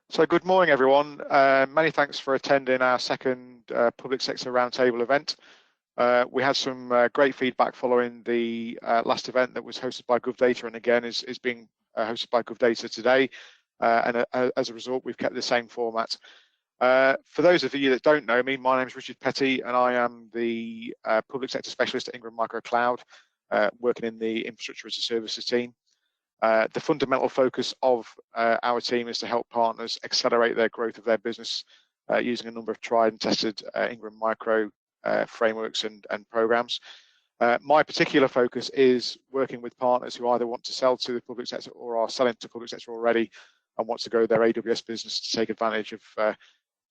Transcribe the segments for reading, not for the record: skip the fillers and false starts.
So good morning, everyone. Many thanks for attending our second Public Sector Roundtable event. We had some great feedback following the last event that was hosted by GovData, and again is being hosted by GovData today. And as a result, we've kept the same format. For those of you that don't know me, my name is Richard Petty, and I am the Public Sector Specialist at Ingram Microcloud, working in the Infrastructure as a Services team. The fundamental focus of our team is to help partners accelerate their growth of their business using a number of tried and tested Ingram Micro frameworks and programs. My particular focus is working with partners who either want to sell to the public sector or are selling to public sector already and want to grow their AWS business to take advantage of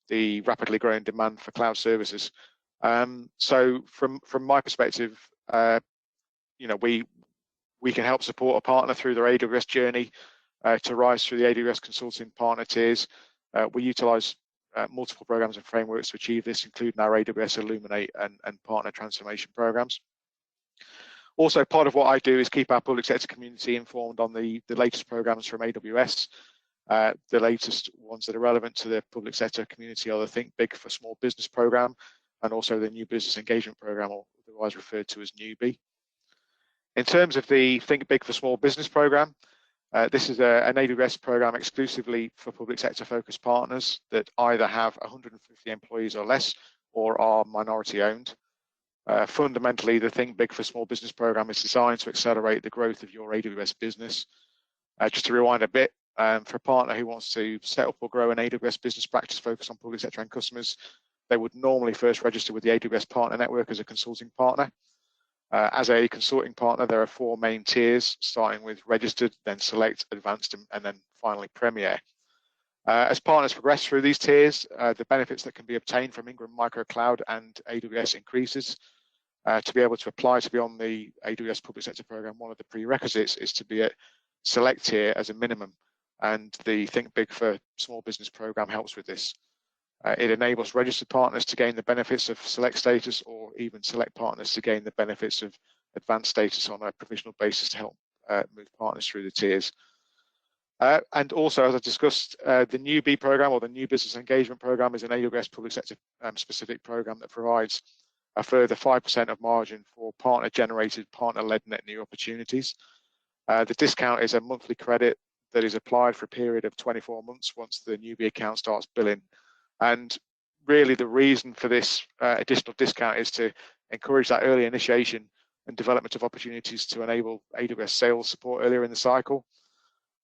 the rapidly growing demand for cloud services. So from my perspective, we can help support a partner through their AWS journey to rise through the AWS consulting partner tiers. We utilize multiple programs and frameworks to achieve this, including our AWS Illuminate and partner transformation programs. Also, part of what I do is keep our public sector community informed on the latest programs from AWS. The latest ones that are relevant to the public sector community are the Think Big for Small Business program and also the New Business Engagement program, or otherwise referred to as NewBie. In terms of the Think Big for Small Business program, this is an AWS program exclusively for public sector focused partners that either have 150 employees or less or are minority owned. Fundamentally, the Think Big for Small Business program is designed to accelerate the growth of your AWS business. Just to rewind a bit, for a partner who wants to set up or grow an AWS business practice focused on public sector and customers, they would normally first register with the AWS Partner Network as a consulting partner. As a consulting partner, there are 4 main tiers, starting with registered, then select, advanced, and then finally premier. As partners progress through these tiers, the benefits that can be obtained from Ingram Microcloud and AWS increases. To be able to apply to be on the AWS Public Sector Program, one of the prerequisites is to be at select tier as a minimum, and the Think Big for Small Business program helps with this. It enables registered partners to gain the benefits of select status, or even select partners to gain the benefits of advanced status on a provisional basis to help move partners through the tiers. And also, as I discussed, the NewBie program, or the New Business Engagement program, is an AWS public sector specific program that provides a further 5% of margin for partner-generated, partner-led net new opportunities. The discount is a monthly credit that is applied for a period of 24 months once the NewBie account starts billing. And really the reason for this additional discount is to encourage that early initiation and development of opportunities to enable AWS sales support earlier in the cycle,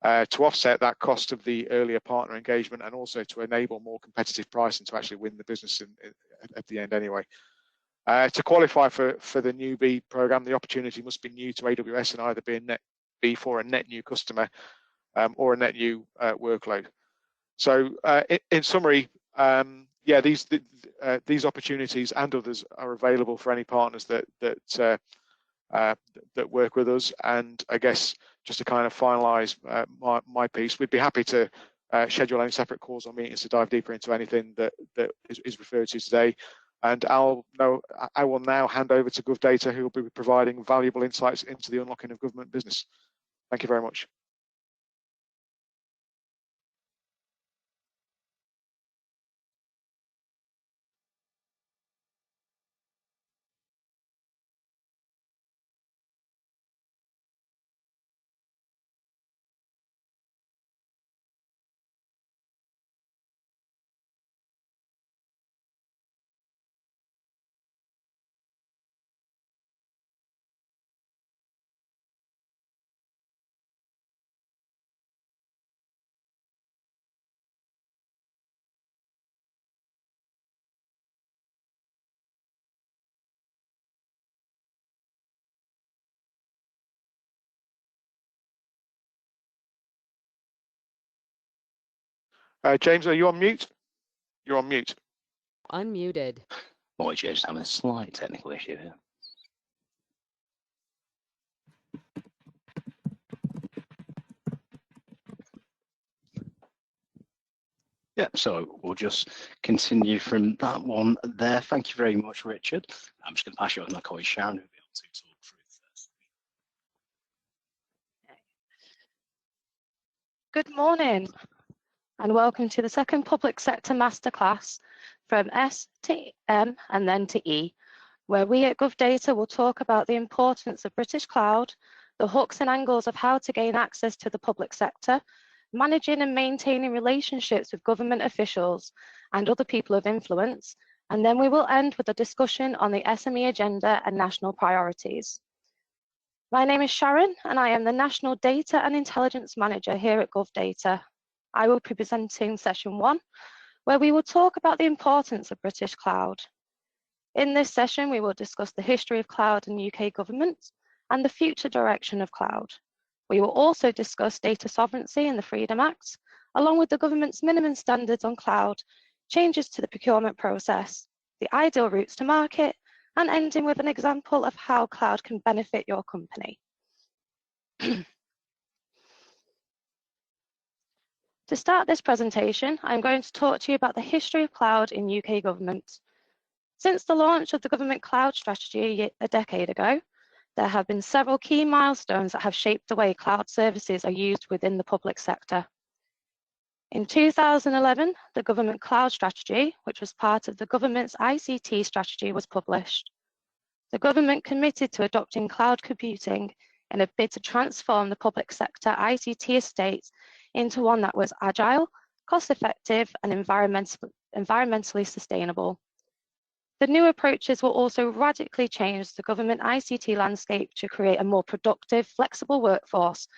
to offset that cost of the earlier partner engagement, and also to enable more competitive pricing to actually win the business at the end anyway. To qualify for the NewBie program, the opportunity must be new to AWS and either be for a net new customer or a net new workload. So in summary, these opportunities and others are available for any partners that work with us. And I guess just to kind of finalise my piece, we'd be happy to schedule any separate calls or meetings to dive deeper into anything that is referred to today. And I will now hand over to GovData, who will be providing valuable insights into the unlocking of government business. Thank you very much. James, are you on mute? You're on mute. Unmuted. Boy, just having a slight technical issue here. Yeah, so we'll just continue from that one there. Thank you very much, Richard. I'm just going to pass you on to my colleague Sharon, who'll be able to talk through this. Good morning. and welcome to the second Public Sector Masterclass from S to M and then to E, where we at GovData will talk about the importance of British Cloud, the hooks and angles of how to gain access to the public sector, managing and maintaining relationships with government officials and other people of influence, and then we will end with a discussion on the SME Agenda and national priorities. My name is Sharon, and I am the National Data and Intelligence Manager here at GovData. I will be presenting session 1, where we will talk about the importance of British Cloud. In this session, we will discuss the history of cloud in UK government and the future direction of cloud. We will also discuss data sovereignty in the Freedom Act, along with the government's minimum standards on cloud, changes to the procurement process, the ideal routes to market, and ending with an example of how cloud can benefit your company. To start this presentation, I'm going to talk to you about the history of cloud in UK government. Since the launch of the government cloud strategy a decade ago, there have been several key milestones that have shaped the way cloud services are used within the public sector. In 2011, the government cloud strategy, which was part of the government's ICT strategy, was published. The government committed to adopting cloud computing in a bid to transform the public sector ICT estate into one that was agile, cost-effective, and environmentally sustainable. The new approaches will also radically change the government ICT landscape to create a more productive, flexible workforce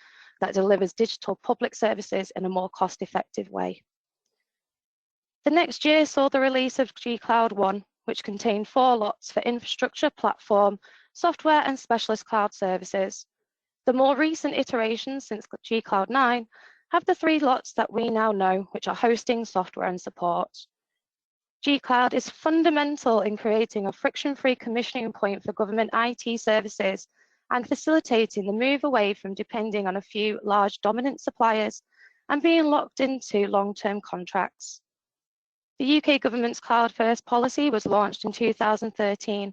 that delivers digital public services in a more cost-effective way. The next year saw the release of G-Cloud 1, which contained 4 lots for infrastructure, platform, software, and specialist cloud services. The more recent iterations since G-Cloud 9 have the 3 lots that we now know, which are hosting, software, and support. G-Cloud is fundamental in creating a friction-free commissioning point for government IT services and facilitating the move away from depending on a few large dominant suppliers and being locked into long-term contracts. The UK government's cloud-first policy was launched in 2013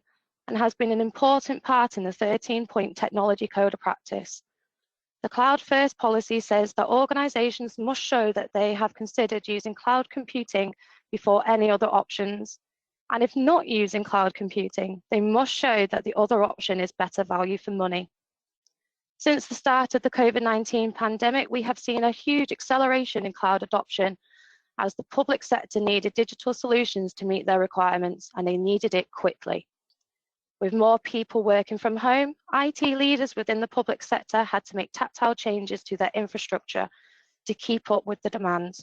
and has been an important part in the 13-point technology code of practice. The cloud-first policy says that organisations must show that they have considered using cloud computing before any other options. And if not using cloud computing, they must show that the other option is better value for money. Since the start of the COVID-19 pandemic, we have seen a huge acceleration in cloud adoption as the public sector needed digital solutions to meet their requirements, and they needed it quickly. With more people working from home, IT leaders within the public sector had to make tactile changes to their infrastructure to keep up with the demand.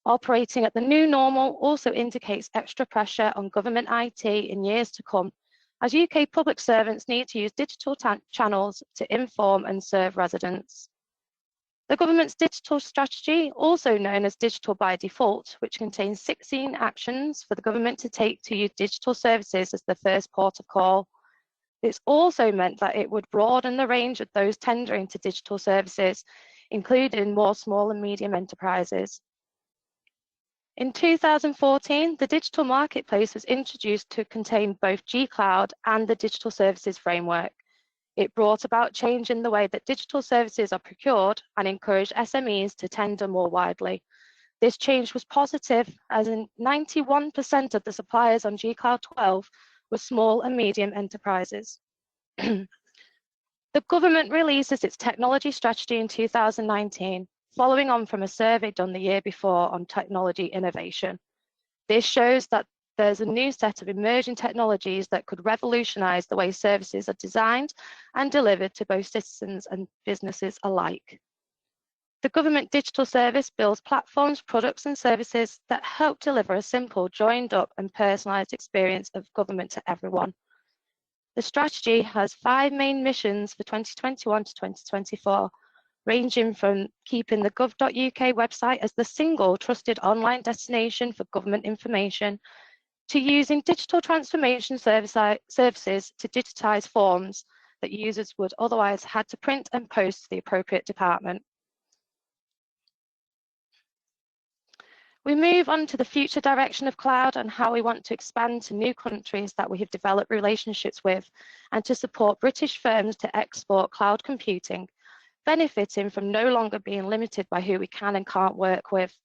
Operating at the new normal also indicates extra pressure on government IT in years to come, as UK public servants need to use digital channels to inform and serve residents. The government's digital strategy, also known as Digital by Default, which contains 16 actions for the government to take to use digital services as the first port of call. This also meant that it would broaden the range of those tendering to digital services, including more small and medium enterprises. In 2014, the digital marketplace was introduced to contain both G-Cloud and the Digital Services Framework. It brought about change in the way that digital services are procured and encouraged SMEs to tender more widely. This change was positive, as in 91% of the suppliers on G-Cloud 12 were small and medium enterprises. The government releases its technology strategy in 2019, following on from a survey done the year before on technology innovation. This shows that there's a new set of emerging technologies that could revolutionise the way services are designed and delivered to both citizens and businesses alike. The government digital service builds platforms, products and services that help deliver a simple, joined up and personalised experience of government to everyone. The strategy has 5 main missions for 2021 to 2024, ranging from keeping the gov.uk website as the single trusted online destination for government information, to using digital transformation services to digitise forms that users would otherwise had to print and post to the appropriate department. We move on to the future direction of cloud and how we want to expand to new countries that we have developed relationships with, and to support British firms to export cloud computing, benefiting from no longer being limited by who we can and can't work with.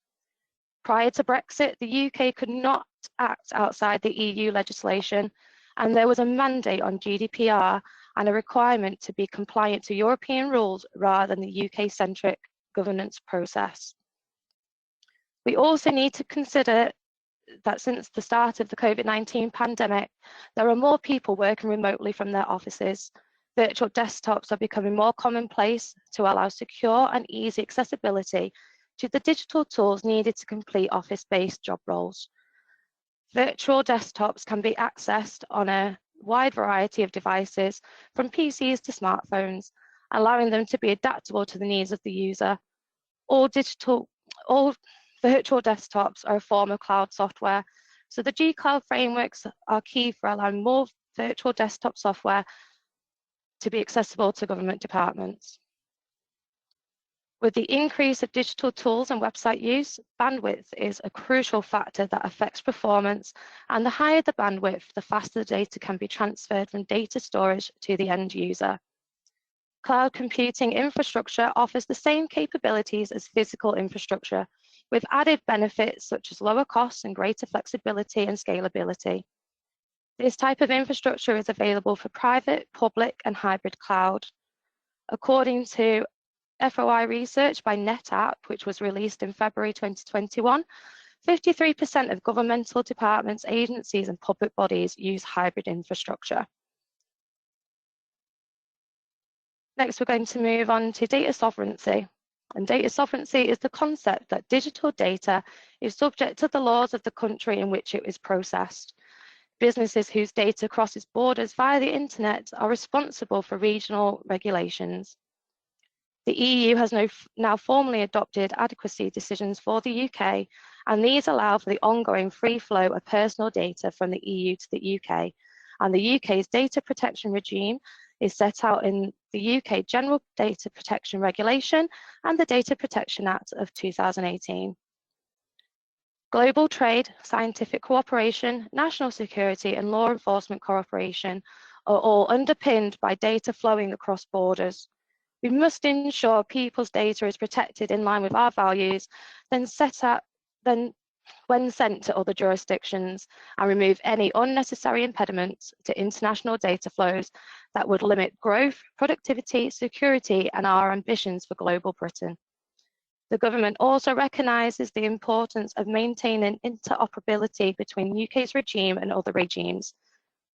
Prior to Brexit, the UK could not act outside the EU legislation, and there was a mandate on GDPR and a requirement to be compliant to European rules rather than the UK-centric governance process. We also need to consider that since the start of the COVID-19 pandemic, there are more people working remotely from their offices. Virtual desktops are becoming more commonplace to allow secure and easy accessibility to the digital tools needed to complete office-based job roles. Virtual desktops can be accessed on a wide variety of devices, from PCs to smartphones, allowing them to be adaptable to the needs of the user. All virtual desktops are a form of cloud software, so the G-Cloud frameworks are key for allowing more virtual desktop software to be accessible to government departments. With the increase of digital tools and website use, bandwidth is a crucial factor that affects performance, and the higher the bandwidth, the faster the data can be transferred from data storage to the end user. Cloud computing infrastructure offers the same capabilities as physical infrastructure, with added benefits such as lower costs and greater flexibility and scalability. This type of infrastructure is available for private, public, and hybrid cloud. According to FOI research by NetApp, which was released in February 2021, 53% of governmental departments, agencies, and public bodies use hybrid infrastructure. Next, we're going to move on to data sovereignty. And data sovereignty is the concept that digital data is subject to the laws of the country in which it is processed. Businesses whose data crosses borders via the internet are responsible for regional regulations. The EU has now formally adopted adequacy decisions for the UK, and these allow for the ongoing free flow of personal data from the EU to the UK. And the UK's data protection regime is set out in the UK General Data Protection Regulation and the Data Protection Act of 2018. Global trade, scientific cooperation, national security, and law enforcement cooperation are all underpinned by data flowing across borders. We must ensure people's data is protected in line with our values, then when sent to other jurisdictions, and remove any unnecessary impediments to international data flows that would limit growth, productivity, security, and our ambitions for global Britain. The government also recognises the importance of maintaining interoperability between the UK's regime and other regimes,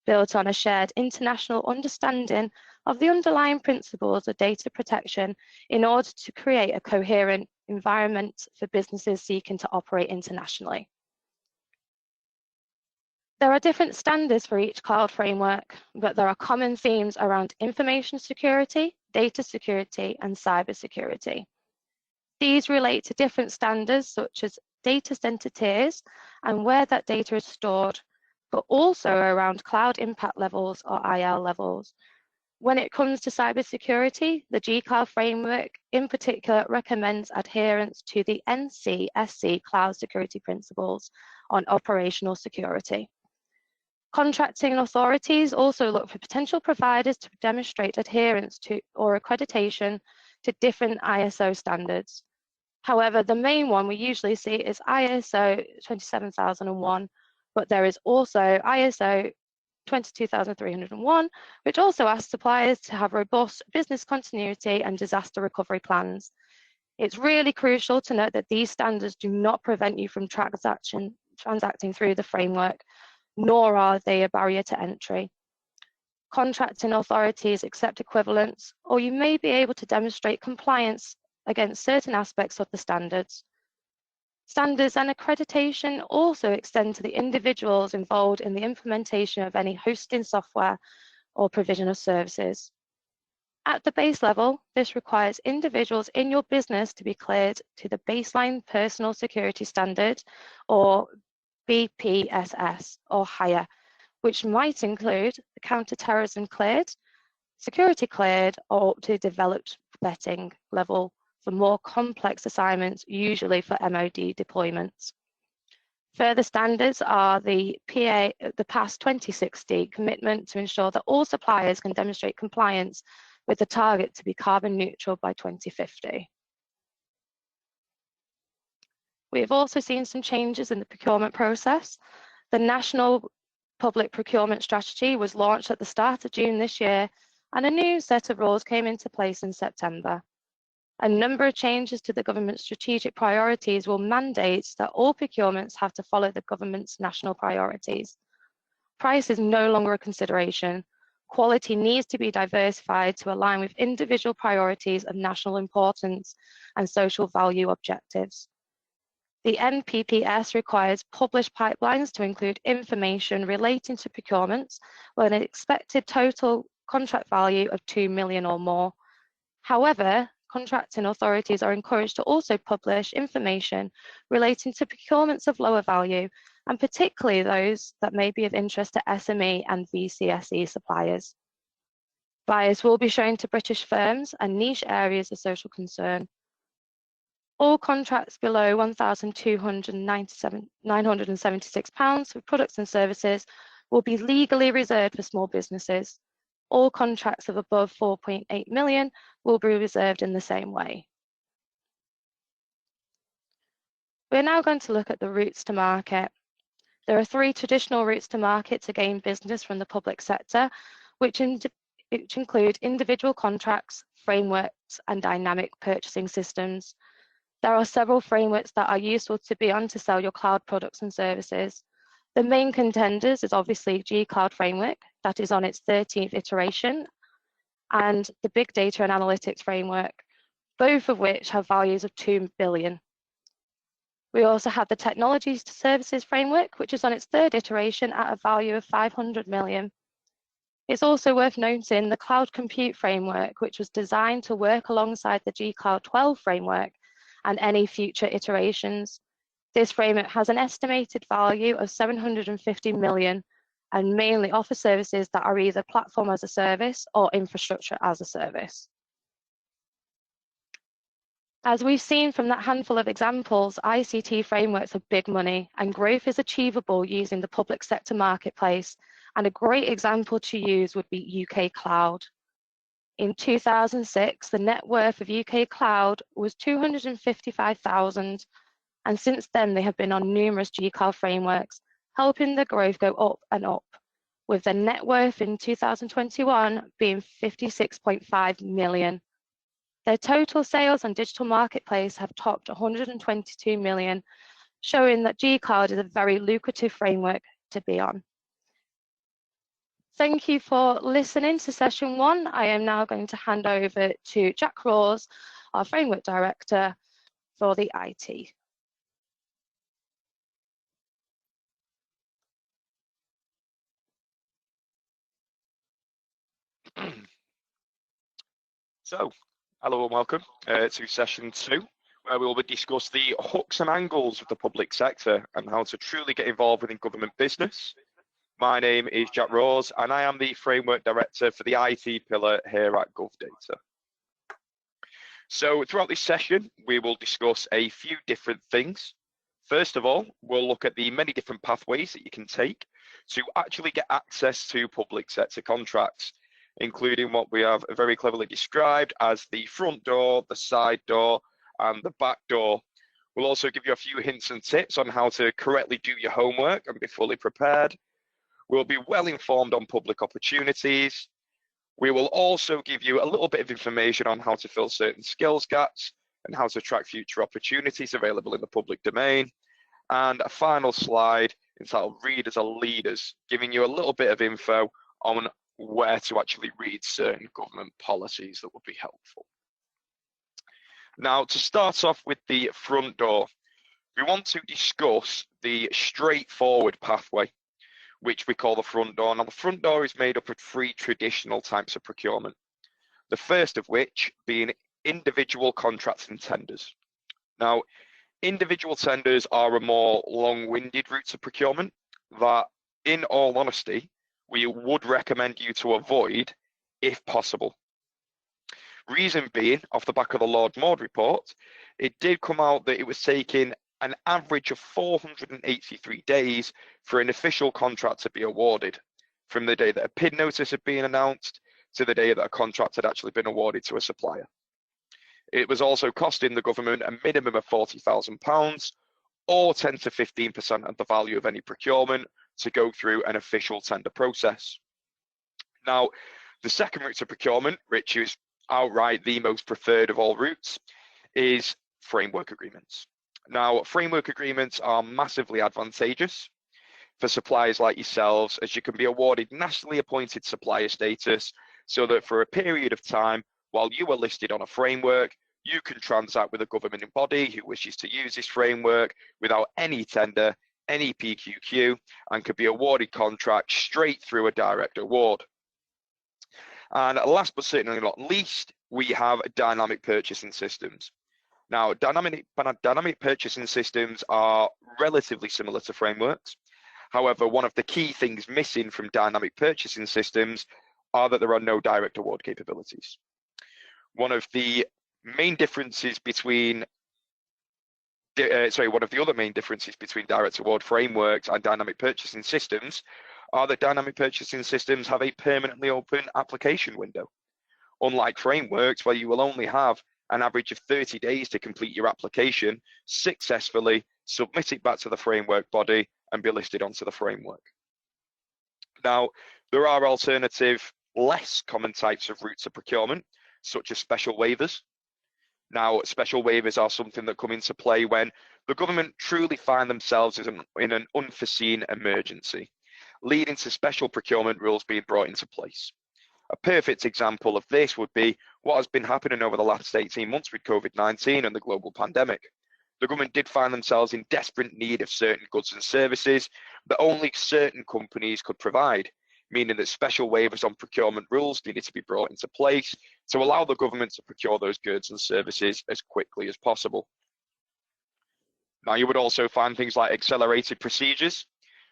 built on a shared international understanding of the underlying principles of data protection in order to create a coherent environment for businesses seeking to operate internationally. There are different standards for each cloud framework, but there are common themes around information security, data security, and cyber security. These relate to different standards such as data center tiers and where that data is stored, but also around cloud impact levels or IL levels. When it comes to cybersecurity, the G-Cloud framework in particular recommends adherence to the NCSC cloud security principles on operational security. Contracting authorities also look for potential providers to demonstrate adherence to or accreditation to different ISO standards. However, the main one we usually see is ISO 27001, but there is also ISO 22301, which also asks suppliers to have robust business continuity and disaster recovery plans. It's really crucial to note that these standards do not prevent you from transacting through the framework, nor are they a barrier to entry. Contracting authorities accept equivalence, or you may be able to demonstrate compliance against certain aspects of the standards. Standards and accreditation also extend to the individuals involved in the implementation of any hosting software or provision of services. At the base level, this requires individuals in your business to be cleared to the Baseline Personal Security Standard, or BPSS, or higher, which might include the counter-terrorism cleared, security cleared, or up to developed vetting level for more complex assignments, usually for MOD deployments. Further standards are the PASS 2060 commitment to ensure that all suppliers can demonstrate compliance with the target to be carbon neutral by 2050. We have also seen some changes in the procurement process. The National Public Procurement Strategy was launched at the start of June this year, and a new set of rules came into place in September. A number of changes to the government's strategic priorities will mandate that all procurements have to follow the government's national priorities. Price is no longer a consideration. Quality needs to be diversified to align with individual priorities of national importance and social value objectives. The NPPS requires published pipelines to include information relating to procurements with an expected total contract value of 2 million or more. However, contracting authorities are encouraged to also publish information relating to procurements of lower value, and particularly those that may be of interest to SME and VCSE suppliers. Bias will be shown to British firms and niche areas of social concern. All contracts below £1,296 for products and services will be legally reserved for small businesses. All contracts of above 4.8 million will be reserved in the same way. We're now going to look at the routes to market. There are 3 traditional routes to market to gain business from the public sector, which include individual contracts, frameworks, and dynamic purchasing systems. There are several frameworks that are useful to be on to sell your cloud products and services. The main contenders is obviously G-Cloud Framework, that is on its 13th iteration, and the Big Data and Analytics Framework, both of which have values of 2 billion. We also have the Technology Services Framework, which is on its 3rd iteration at a value of 500 million. It's also worth noting the Cloud Compute Framework, which was designed to work alongside the G-Cloud 12 framework and any future iterations. This framework has an estimated value of 750 million and mainly offers services that are either platform as a service or infrastructure as a service. As we've seen from that handful of examples, ICT frameworks are big money and growth is achievable using the public sector marketplace, and a great example to use would be UK Cloud. In 2006, the net worth of UK Cloud was 255,000, and since then they have been on numerous G-Cloud frameworks, helping the growth go up and up, with their net worth in 2021 being 56.5 million. Their total sales on digital marketplace have topped 122 million, showing that G-Cloud is a very lucrative framework to be on. Thank you for listening to session 1. I am now going to hand over to Jack Rawls, our Framework Director for the IT. So, hello and welcome to session 2, where we will discuss the hooks and angles of the public sector and how to truly get involved within government business. My name is Jack Rose and I am the Framework Director for the IT pillar here at GovData. So throughout this session, we will discuss a few different things. First of all, we'll look at the many different pathways that you can take to actually get access to public sector contracts, including what we have very cleverly described as the front door, the side door, and the back door. We'll also give you a few hints and tips on how to correctly do your homework and be fully prepared. We'll be well informed on public opportunities. We will also give you a little bit of information on how to fill certain skills gaps and how to track future opportunities available in the public domain. And a final slide entitled Readers Are Leaders, giving you a little bit of info on where to actually read certain government policies that would be helpful. Now, to start off with the front door, we want to discuss the straightforward pathway, which we call the front door. Now, the front door is made up of 3 traditional types of procurement, the first of which being individual contracts and tenders. Now, individual tenders are a more long-winded route to procurement that, in all honesty, we would recommend you to avoid if possible. Reason being, off the back of the Lord Maud report, it did come out that it was taking an average of 483 days for an official contract to be awarded, from the day that a PID notice had been announced to the day that a contract had actually been awarded to a supplier. It was also costing the government a minimum of £40,000, or 10 to 15% of the value of any procurement to go through an official tender process. Now, the second route to procurement, which is outright the most preferred of all routes, is framework agreements. Now, framework agreements are massively advantageous for suppliers like yourselves, as you can be awarded nationally appointed supplier status, so that for a period of time, while you are listed on a framework, you can transact with a government body who wishes to use this framework without any tender, any PQQ, and could be awarded contracts straight through a direct award. And last but certainly not least, we have dynamic purchasing systems. Now, dynamic purchasing systems are relatively similar to frameworks. However, one of the key things missing from dynamic purchasing systems are that there are no direct award capabilities. One of the main differences between one of the other main differences between direct award frameworks and dynamic purchasing systems are that dynamic purchasing systems have a permanently open application window. Unlike frameworks, where you will only have an average of 30 days to complete your application, successfully submit it back to the framework body and be listed onto the framework. Now, there are alternative, less common types of routes of procurement, such as special waivers. Now, special waivers are something that come into play when the government truly find themselves in an unforeseen emergency, leading to special procurement rules being brought into place. A perfect example of this would be what has been happening over the last 18 months with COVID-19 and the global pandemic. The government did find themselves in desperate need of certain goods and services that only certain companies could provide, meaning that special waivers on procurement rules needed to be brought into place to allow the government to procure those goods and services as quickly as possible. Now, you would also find things like accelerated procedures,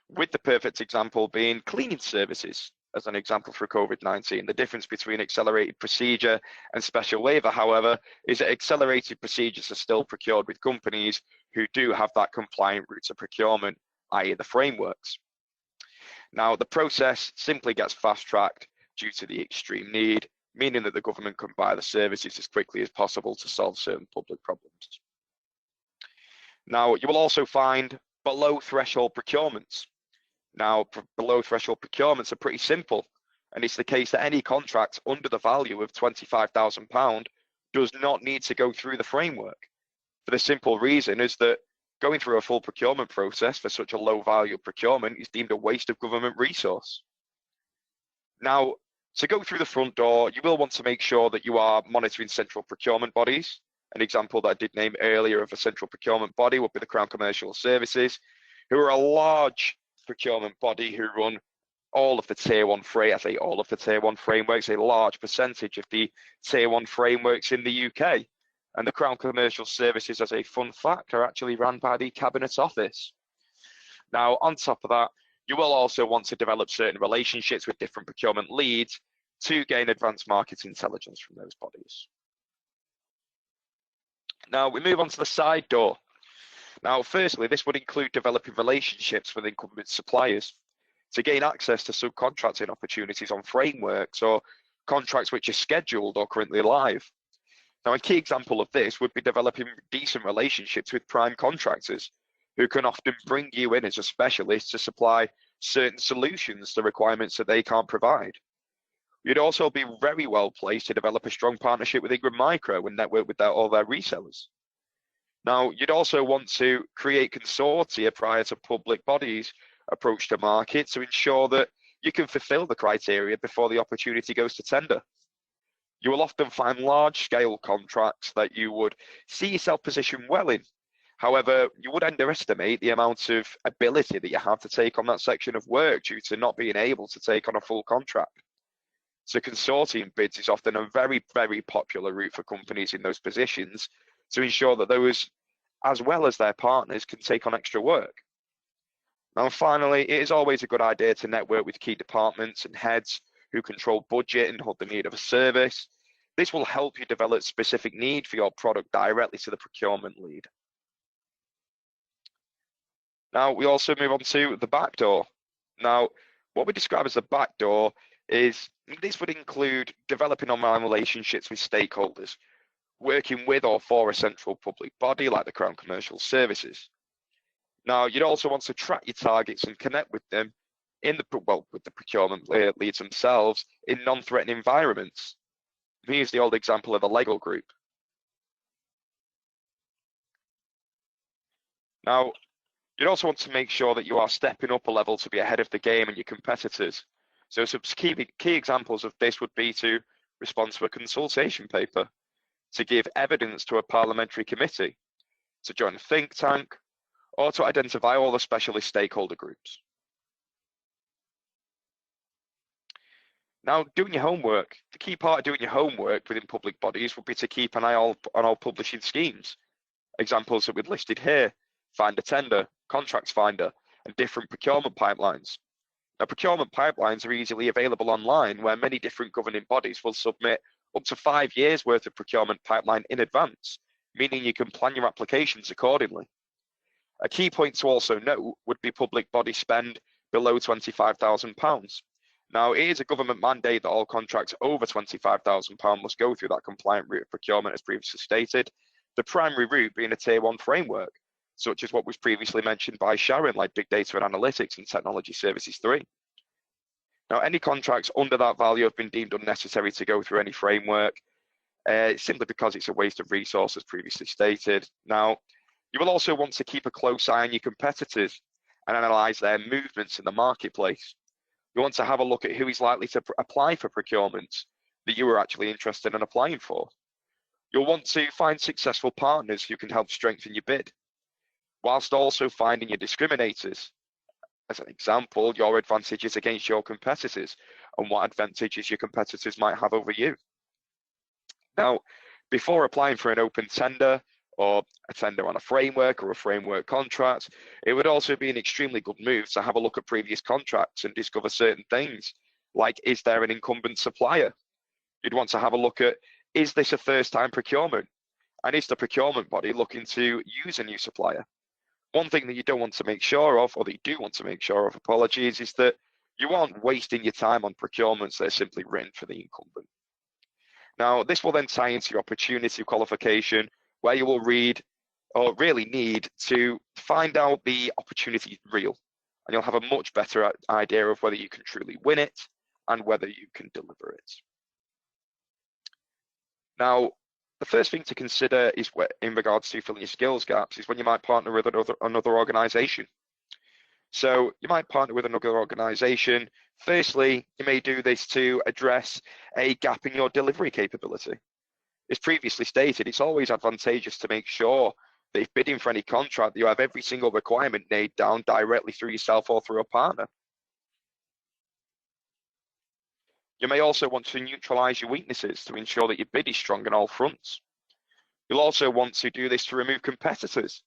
with the perfect example being cleaning services. As an example for COVID-19, the difference between accelerated procedure and special waiver, however, is that accelerated procedures are still procured with companies who do have that compliant route to procurement, i.e. the frameworks. Now, the process simply gets fast-tracked due to the extreme need, meaning that the government can buy the services as quickly as possible to solve certain public problems. Now, you will also find below-threshold procurements. Now, below threshold procurements are pretty simple, and it's the case that any contract under the value of £25,000 does not need to go through the framework, for the simple reason is that going through a full procurement process for such a low value procurement is deemed a waste of government resource. Now, to go through the front door, you will want to make sure that you are monitoring central procurement bodies. An example that I did name earlier of a central procurement body would be the Crown Commercial Services, who are a large procurement body who run all of the tier 1 frameworks, a large percentage of the tier 1 frameworks in the UK. And the Crown Commercial Services, as a fun fact, are actually run by the Cabinet Office. Now, on top of that, you will also want to develop certain relationships with different procurement leads to gain advanced market intelligence from those bodies. Now, we move on to the side door. Now, firstly, this would include developing relationships with incumbent suppliers to gain access to subcontracting opportunities on frameworks or contracts which are scheduled or currently live. Now, a key example of this would be developing decent relationships with prime contractors who can often bring you in as a specialist to supply certain solutions to requirements that they can't provide. You'd also be very well placed to develop a strong partnership with Ingram Micro and network with all their resellers. Now, you'd also want to create consortia prior to public bodies approach the market to ensure that you can fulfill the criteria before the opportunity goes to tender. You will often find large-scale contracts that you would see yourself positioned well in. However, you would underestimate the amount of ability that you have to take on that section of work due to not being able to take on a full contract. So consortium bids is often a very, very popular route for companies in those positions to ensure that those, as well as their partners, can take on extra work. Now, finally, it is always a good idea to network with key departments and heads who control budget and hold the need of a service. This will help you develop specific need for your product directly to the procurement lead. Now, we also move on to the back door. Now, what we describe as the back door is this would include developing online relationships with stakeholders, working with or for a central public body like the Crown Commercial Services. Now, you'd also want to track your targets and connect with them in with the procurement leads themselves in non-threatening environments. Here's the old example of the Lego group. Now, you'd also want to make sure that you are stepping up a level to be ahead of the game and your competitors. So some key examples of this would be to respond to a consultation paper, to give evidence to a parliamentary committee, to join a think tank, or to identify all the specialist stakeholder groups. Now, doing your homework. The key part of doing your homework within public bodies would be to keep an eye on all publishing schemes. Examples that we've listed here: Find a Tender, Contracts Finder, and different procurement pipelines. Now, procurement pipelines are easily available online, where many different governing bodies will submit up to 5 years worth of procurement pipeline in advance, meaning you can plan your applications accordingly. A key point to also note would be public body spend below £25,000. Now, it is a government mandate that all contracts over £25,000 must go through that compliant route of procurement, as previously stated, the primary route being a Tier 1 framework, such as what was previously mentioned by Sharon, like Big Data and Analytics and Technology Services 3. Now, any contracts under that value have been deemed unnecessary to go through any framework, simply because it's a waste of resources, previously stated. Now, you will also want to keep a close eye on your competitors and analyse their movements in the marketplace. You want to have a look at who is likely to apply for procurement that you are actually interested in applying for. You'll want to find successful partners who can help strengthen your bid, whilst also finding your discriminators. As an example, your advantages against your competitors and what advantages your competitors might have over you. Now, before applying for an open tender or a tender on a framework or a framework contract, it would also be an extremely good move to have a look at previous contracts and discover certain things, like, is there an incumbent supplier? You'd want to have a look at, is this a first-time procurement? And is the procurement body looking to use a new supplier? One thing that you don't want to make sure of, or that you do want to make sure of, apologies, is that you aren't wasting your time on procurements that are simply written for the incumbent. Now, this will then tie into your opportunity qualification, where you will read, or really need to find out the opportunity is real, and you'll have a much better idea of whether you can truly win it and whether you can deliver it. Now, the first thing to consider is, in regards to filling your skills gaps, is when you might partner with another organisation. So you might partner with another organisation. Firstly, you may do this to address a gap in your delivery capability. As previously stated, it's always advantageous to make sure that if bidding for any contract, that you have every single requirement nailed down directly through yourself or through a partner. You may also want to neutralise your weaknesses to ensure that your bid is strong on all fronts. You'll also want to do this to remove competitors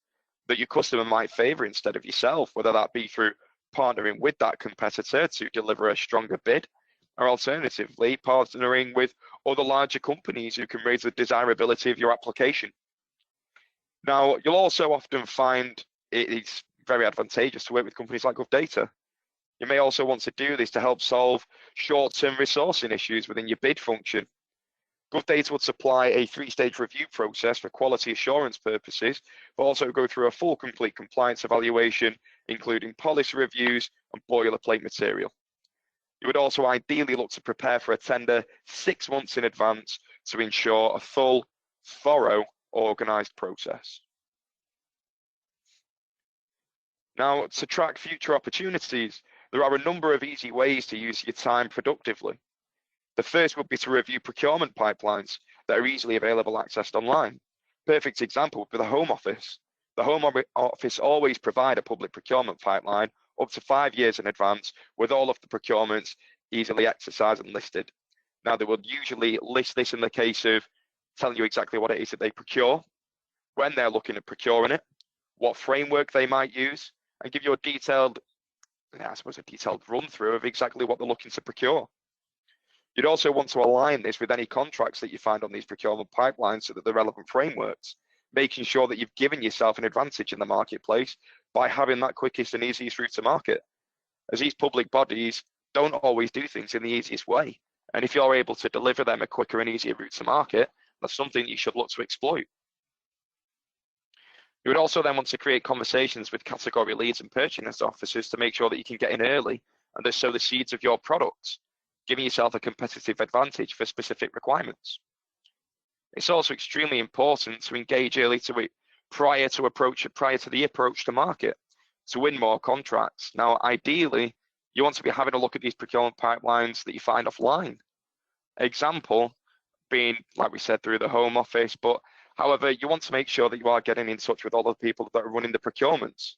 that your customer might favour instead of yourself, whether that be through partnering with that competitor to deliver a stronger bid, or alternatively partnering with other larger companies who can raise the desirability of your application. Now, you'll also often find it's very advantageous to work with companies like GovData. You may also want to do this to help solve short-term resourcing issues within your bid function. GovData would supply a 3-stage review process for quality assurance purposes, but also go through a full complete compliance evaluation, including policy reviews and boilerplate material. You would also ideally look to prepare for a tender 6 months in advance to ensure a full, thorough, organised process. Now, to track future opportunities, there are a number of easy ways to use your time productively. The first would be to review procurement pipelines that are easily available, accessed online. Perfect example would be the Home Office. The Home Office always provide a public procurement pipeline up to 5 years in advance, with all of the procurements easily exercised and listed. Now, they would usually list this in the case of telling you exactly what it is that they procure, when they're looking at procuring it, what framework they might use, and give you a detailed run through of exactly what they're looking to procure. You'd also want to align this with any contracts that you find on these procurement pipelines so that the relevant frameworks, making sure that you've given yourself an advantage in the marketplace by having that quickest and easiest route to market. As these public bodies don't always do things in the easiest way. And if you're able to deliver them a quicker and easier route to market, that's something you should look to exploit. You would also then want to create conversations with category leads and purchasing officers to make sure that you can get in early and to sow the seeds of your products, giving yourself a competitive advantage for specific requirements. It's also extremely important to engage early prior to the approach to market to win more contracts. Now, ideally, you want to be having a look at these procurement pipelines that you find offline. Example being, like we said, through the Home Office, but however, you want to make sure that you are getting in touch with all the people that are running the procurements,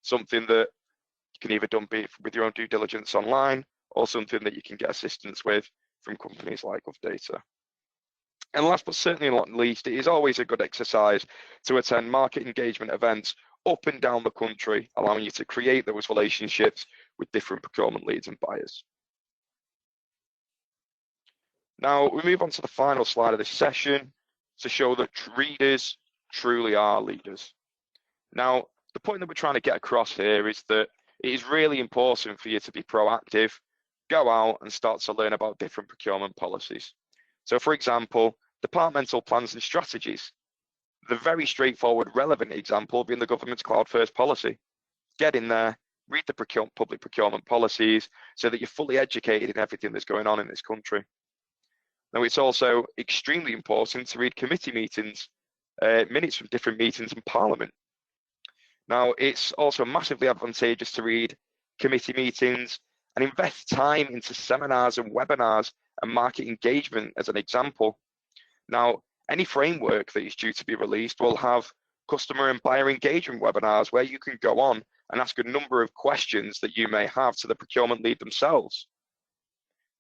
something that you can either do with your own due diligence online or something that you can get assistance with from companies like GovData. And last but certainly not least, it is always a good exercise to attend market engagement events up and down the country, allowing you to create those relationships with different procurement leads and buyers. Now, we move on to the final slide of this session to show that readers truly are leaders. Now, the point that we're trying to get across here is that it is really important for you to be proactive, go out and start to learn about different procurement policies. So for example, departmental plans and strategies. The very straightforward, relevant example being the government's cloud first policy. Get in there, read the public procurement policies so that you're fully educated in everything that's going on in this country. Now, it's also extremely important to read committee meetings, minutes from different meetings in Parliament. Now, it's also massively advantageous to read committee meetings and invest time into seminars and webinars and market engagement as an example. Now, any framework that is due to be released will have customer and buyer engagement webinars where you can go on and ask a number of questions that you may have to the procurement lead themselves.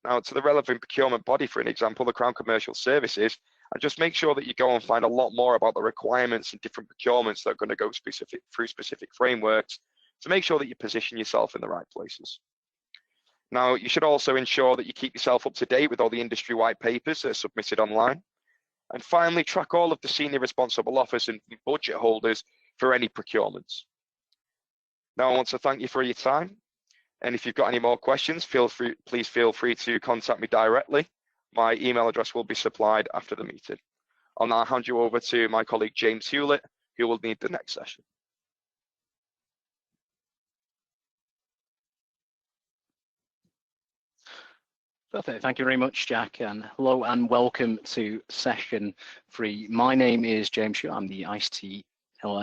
Now, to the relevant procurement body, for an example, the Crown Commercial Services, and just make sure that you go and find a lot more about the requirements and different procurements that are going to go through specific frameworks to make sure that you position yourself in the right places. Now, you should also ensure that you keep yourself up to date with all the industry white papers that are submitted online. And finally, track all of the senior responsible officers and budget holders for any procurements. Now, I want to thank you for your time. And if you've got any more questions, please feel free to contact me directly. My email address will be supplied after the meeting. I'll now hand you over to my colleague, James Hewlett, who will lead the next session. Perfect. Thank you very much, Jack, and hello and welcome to session 3. My name is James Hewlett. I'm the ICT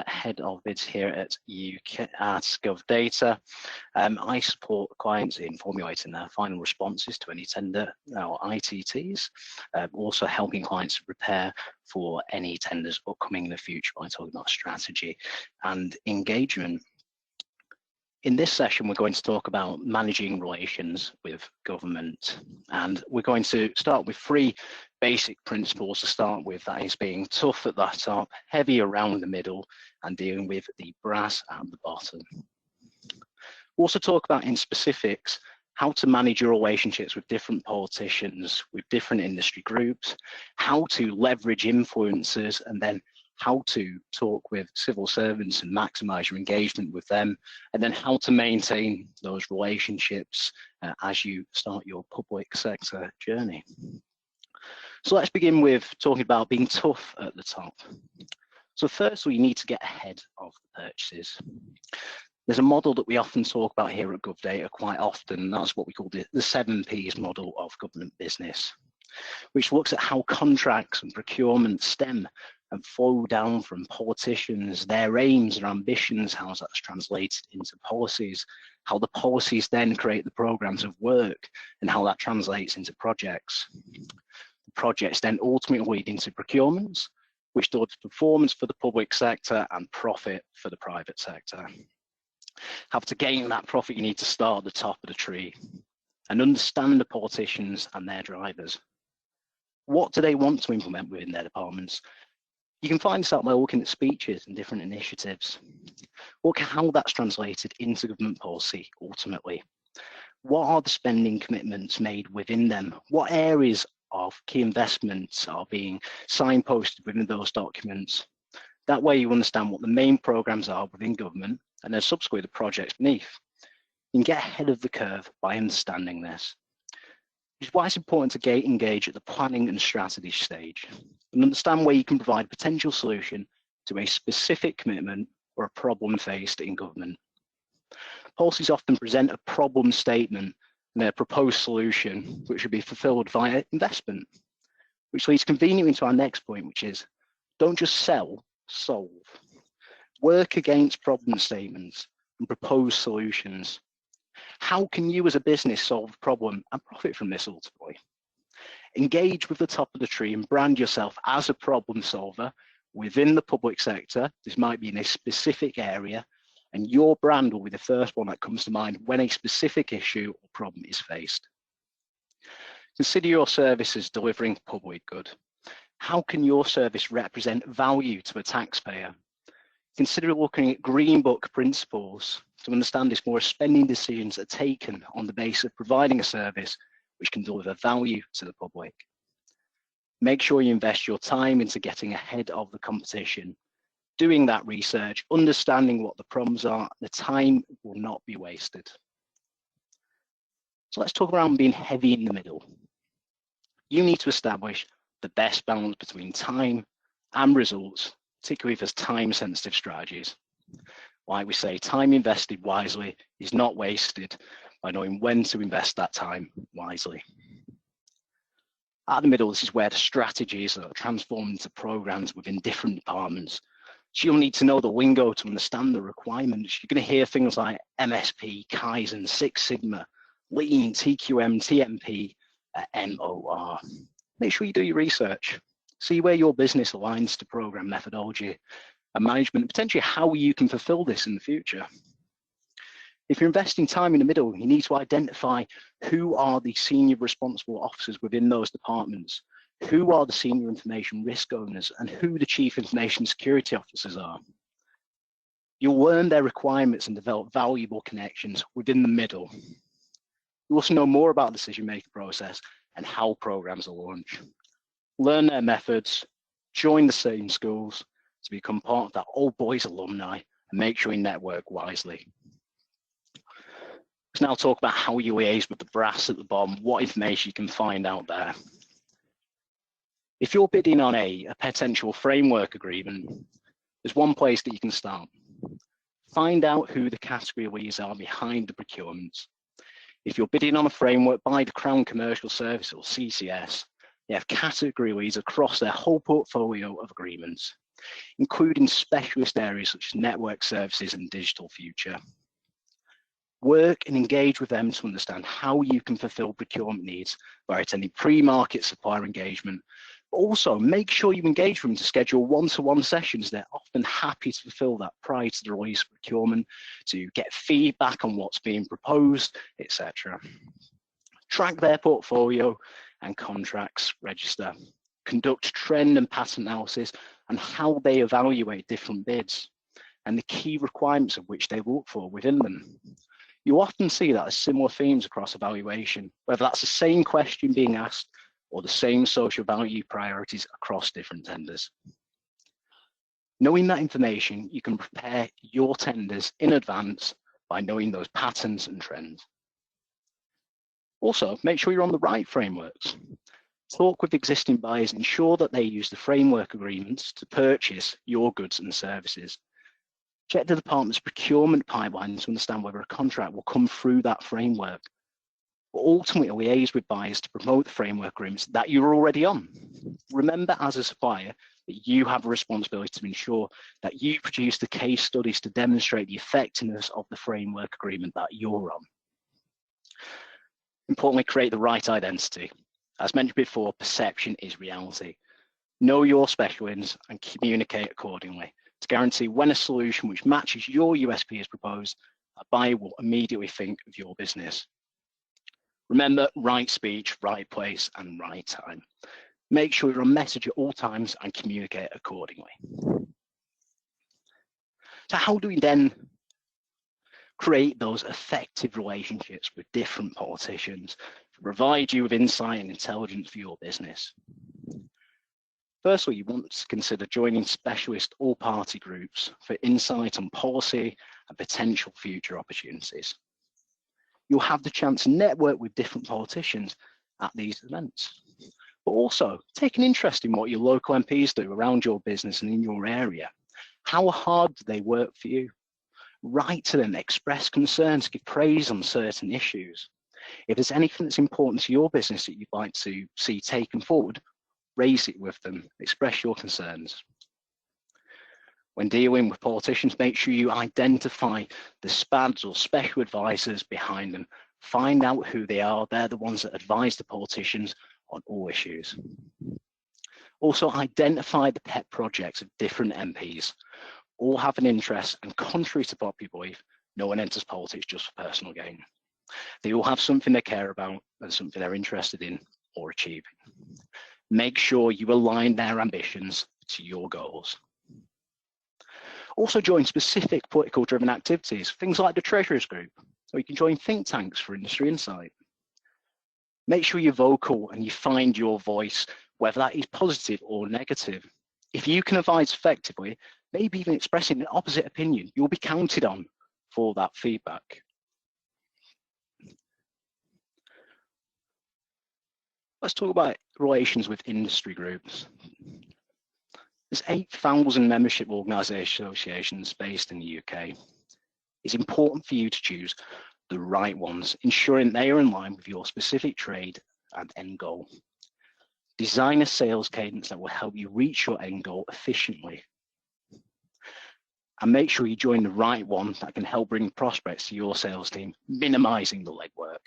head of bids here at GovData. I support clients in formulating their final responses to any tender or ITTs, also helping clients prepare for any tenders upcoming in the future by talking about strategy and engagement. In this session, we're going to talk about managing relations with government, and we're going to start with 3 basic principles to start with. That is being tough at the top, heavy around the middle, and dealing with the brass at the bottom. We'll also talk about in specifics how to manage your relationships with different politicians, with different industry groups, how to leverage influencers, and then how to talk with civil servants and maximize your engagement with them, and then how to maintain those relationships as you start your public sector journey. So let's begin with talking about being tough at the top. So first, we need to get ahead of the purchases. There's a model that we often talk about here at GovData quite often, and that's what we call the 7 Ps model of government business, which looks at how contracts and procurement stem and flow down from politicians, their aims and ambitions, how that's translated into policies, how the policies then create the programs of work, and how that translates into projects. The projects then ultimately lead into procurements, which delivers performance for the public sector and profit for the private sector. Have to gain that profit, you need to start at the top of the tree and understand the politicians and their drivers. What do they want to implement within their departments? You can find this out by looking at speeches and different initiatives. Look at how that's translated into government policy ultimately. What are the spending commitments made within them? What areas of key investments are being signposted within those documents? That way you understand what the main programs are within government and then subsequently the projects beneath. You can get ahead of the curve by understanding this, which is why it's important to engage at the planning and strategy stage and understand where you can provide a potential solution to a specific commitment or a problem faced in government. Policies often present a problem statement and their proposed solution, which should be fulfilled via investment, which leads conveniently to our next point, which is don't just sell, solve. Work against problem statements and propose solutions. How can you as a business solve the problem and profit from this ultimately? Engage with the top of the tree and brand yourself as a problem solver within the public sector. This might be in a specific area, and your brand will be the first one that comes to mind when a specific issue or problem is faced. Consider your service as delivering public good. How can your service represent value to a taxpayer? Consider looking at Green Book principles to understand this more spending decisions are taken on the basis of providing a service which can deliver value to the public. Make sure you invest your time into getting ahead of the competition, doing that research, understanding what the problems are. The time will not be wasted. So let's talk around being heavy in the middle. You need to establish the best balance between time and results, particularly for time-sensitive strategies. Like we say, time invested wisely is not wasted by knowing when to invest that time wisely. At the middle, this is where the strategies are transformed into programs within different departments. So you'll need to know the lingo to understand the requirements. You're going to hear things like MSP, Kaizen, Six Sigma, Lean, TQM, TMP, MOR. Make sure you do your research. See where your business aligns to program methodology and management, and potentially how you can fulfill this in the future. If you're investing time in the middle, you need to identify who are the senior responsible officers within those departments, who are the senior information risk owners, and who the chief information security officers are. You'll learn their requirements and develop valuable connections within the middle. You also know more about the decision-making process and how programs are launched. Learn their methods, join the same schools to become part of that Old Boys alumni, and make sure you network wisely. Let's now talk about how you liaise with the brass at the bottom, what information you can find out there. If you're bidding on a potential framework agreement, there's one place that you can start. Find out who the category leads are behind the procurements. If you're bidding on a framework by the Crown Commercial Service or CCS, they have category leads across their whole portfolio of agreements, including specialist areas such as network services and digital future. Work and engage with them to understand how you can fulfill procurement needs by attending pre-market supplier engagement. But also make sure you engage with them to schedule one-to-one sessions. They're often happy to fulfill that prior to the release of procurement, to get feedback on what's being proposed, etc. Track their portfolio and contracts register. Conduct trend and pattern analysis and how they evaluate different bids and the key requirements of which they look for within them. You often see that as similar themes across evaluation, whether that's the same question being asked or the same social value priorities across different tenders. Knowing that information, you can prepare your tenders in advance by knowing those patterns and trends. Also, make sure you're on the right frameworks. Talk with existing buyers, ensure that they use the framework agreements to purchase your goods and services. Check the department's procurement pipeline to understand whether a contract will come through that framework. But ultimately, liaise with buyers to promote the framework agreements that you're already on. Remember, as a supplier, that you have a responsibility to ensure that you produce the case studies to demonstrate the effectiveness of the framework agreement that you're on. Importantly, create the right identity. As mentioned before, perception is reality. Know your special wins and communicate accordingly to guarantee when a solution which matches your USP is proposed, a buyer will immediately think of your business. Remember, right speech, right place, and right time. Make sure you're on message at all times and communicate accordingly. So how do we then create those effective relationships with different politicians to provide you with insight and intelligence for your business? Firstly, you want to consider joining specialist all-party groups for insight on policy and potential future opportunities. You'll have the chance to network with different politicians at these events, but also take an interest in what your local MPs do around your business and in your area. How hard do they work for you? Write to them, express concerns, give praise on certain issues. If there's anything that's important to your business that you'd like to see taken forward, raise it with them, express your concerns. When dealing with politicians, make sure you identify the SPADs or special advisors behind them. Find out who they are. They're the ones that advise the politicians on all issues. Also, identify the pet projects of different MPs. All have an interest, and contrary to popular belief, no one enters politics just for personal gain. They all have something they care about and something they're interested in or achieving. Make sure you align their ambitions to your goals. Also join specific political driven activities, things like the Treasurers Group, or you can join think tanks for industry insight. Make sure you're vocal and you find your voice, whether that is positive or negative. If you can advise effectively, maybe even expressing an opposite opinion, you'll be counted on for that feedback. Let's talk about relations with industry groups. There's 8,000 membership associations based in the UK. It's important for you to choose the right ones, ensuring they are in line with your specific trade and end goal. Design a sales cadence that will help you reach your end goal efficiently. And make sure you join the right one that can help bring prospects to your sales team, minimizing the legwork.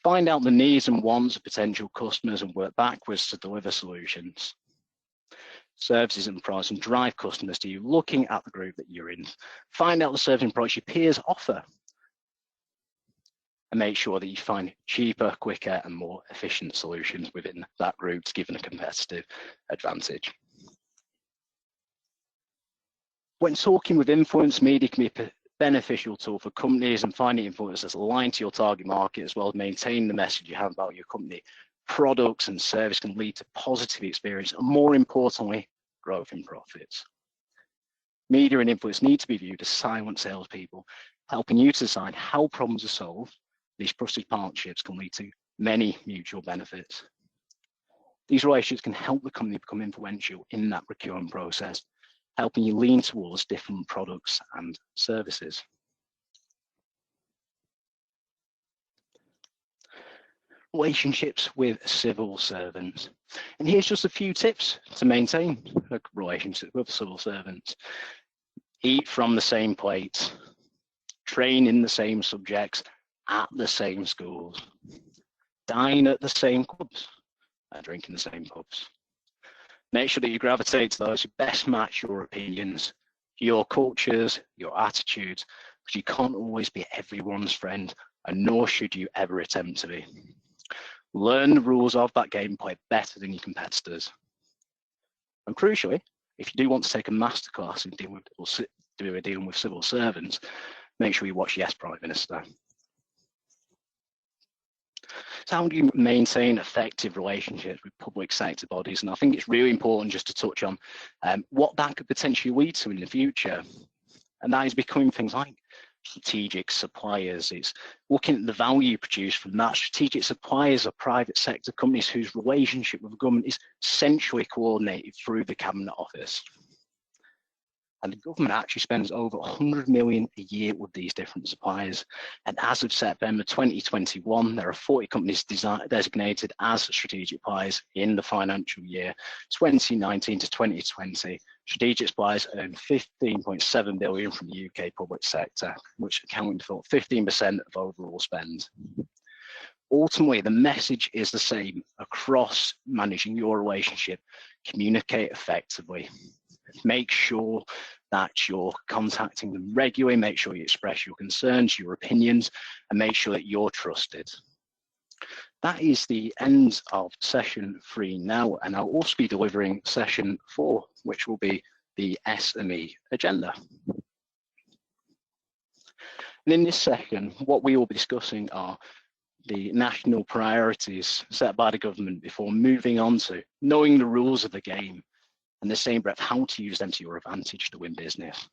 Find out the needs and wants of potential customers and work backwards to deliver solutions. Services and products, and drive customers to you, looking at the group that you're in. Find out the services and products your peers offer, and make sure that you find cheaper, quicker, and more efficient solutions within that group to give them a competitive advantage. When talking with influence, media can be a beneficial tool for companies, and finding influencers aligned to your target market, as well as maintain the message you have about your company. Products and service can lead to positive experience, and more importantly, growth in profits. Media and influence need to be viewed as silent salespeople, helping you to decide how problems are solved. These trusted partnerships can lead to many mutual benefits. These relationships can help the company become influential in that procurement process, helping you lean towards different products and services. Relationships with civil servants. And here's just a few tips to maintain a relationship with civil servants. Eat from the same plate, train in the same subjects at the same schools, dine at the same clubs, and drink in the same pubs. Make sure that you gravitate to those who best match your opinions, your cultures, your attitudes, because you can't always be everyone's friend, and nor should you ever attempt to be. Learn the rules of that game and play better than your competitors. And crucially, if you do want to take a masterclass in dealing with civil servants, make sure you watch Yes, Prime Minister. So how do you maintain effective relationships with public sector bodies? And I think it's really important just to touch on what that could potentially lead to in the future. And that is becoming things like strategic suppliers. It's looking at the value produced from that. Strategic suppliers are private sector companies whose relationship with the government is centrally coordinated through the Cabinet Office. And the government actually spends over 100 million a year with these different suppliers. And as of September 2021, there are 40 companies designated as strategic suppliers in the financial year 2019 to 2020. Strategic suppliers earned 15.7 billion from the UK public sector, which accounted for 15% of overall spend. Ultimately, the message is the same across managing your relationship. Communicate effectively. Make sure that you're contacting them regularly, make sure you express your concerns, your opinions, and make sure that you're trusted. That is the end of session 3 now, and I'll also be delivering session 4, which will be the SME Agenda. And in this session, what we will be discussing are the national priorities set by the government before moving on to knowing the rules of the game, and the same breath, how to use them to your advantage to win business.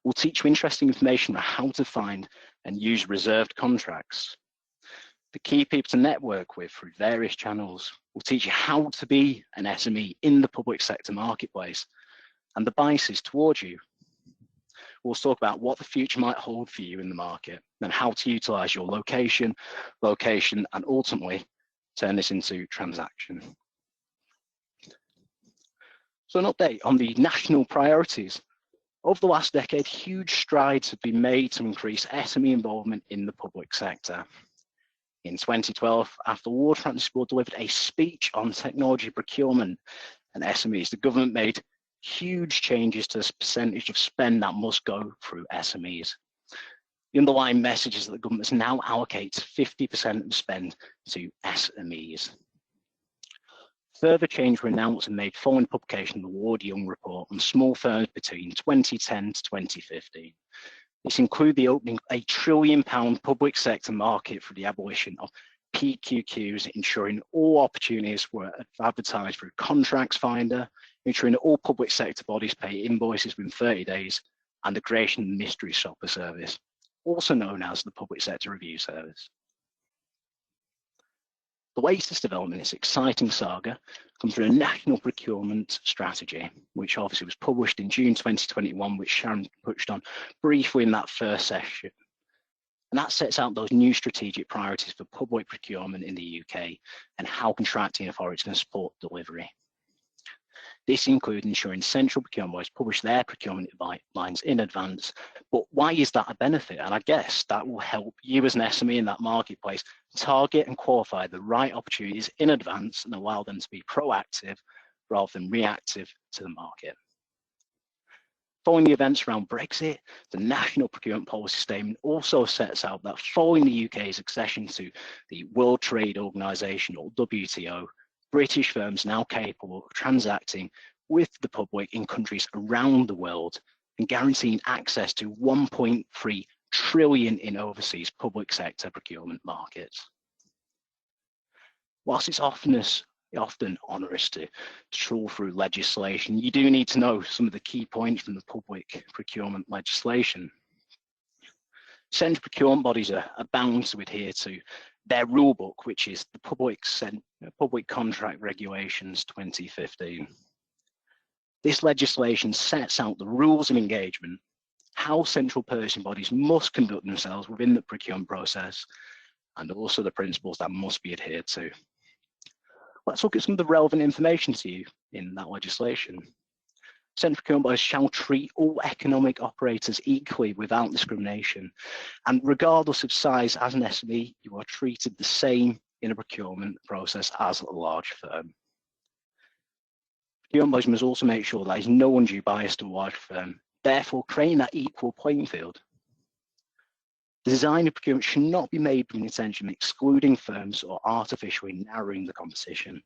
We'll teach you interesting information about how to find and use reserved contracts, the key people to network with through various channels. We'll teach you how to be an SME in the public sector marketplace, and the biases towards you. We'll talk about what the future might hold for you in the market and how to utilize your location, and ultimately turn this into transaction. So an update on the national priorities. Over the last decade, huge strides have been made to increase SME involvement in the public sector. In 2012, after the War Transport delivered a speech on technology procurement and SMEs, the government made huge changes to the percentage of spend that must go through SMEs. The underlying message is that the government now allocates 50% of spend to SMEs. Further change were announced and made following publication of the Ward Young report on small firms between 2010 to 2015. This included the opening of a £1 trillion public sector market for the abolition of PQQs, ensuring all opportunities were advertised through Contracts Finder, ensuring that all public sector bodies pay invoices within 30 days, and the creation of the Mystery Shopper Service, also known as the Public Sector Review Service. The latest development in this exciting saga comes from a national procurement strategy, which obviously was published in June 2021, which Sharon touched on briefly in that first session. And that sets out those new strategic priorities for public procurement in the UK and how contracting authorities can support delivery. This includes ensuring central procurement bodies publish their procurement guidelines in advance. But why is that a benefit? And I guess that will help you as an SME in that marketplace target and qualify the right opportunities in advance and allow them to be proactive rather than reactive to the market. Following the events around Brexit, the National Procurement Policy Statement also sets out that following the UK's accession to the World Trade Organization, or WTO, British firms now capable of transacting with the public in countries around the world and guaranteeing access to 1.3 trillion in overseas public sector procurement markets. Whilst it's often onerous to trawl through legislation, you do need to know some of the key points from the public procurement legislation. Central procurement bodies are bound to adhere to their rule book, which is the Public Contract Regulations 2015. This legislation sets out the rules of engagement, how central purchasing bodies must conduct themselves within the procurement process, and also the principles that must be adhered to. Let's look at some of the relevant information to you in that legislation. Central procurement bodies shall treat all economic operators equally without discrimination, and regardless of size, as an SME, you are treated the same in a procurement process as a large firm. Procurement bodies must also make sure there is no undue bias to a large firm, therefore creating that equal playing field. The design of procurement should not be made with the intention of excluding firms or artificially narrowing the competition.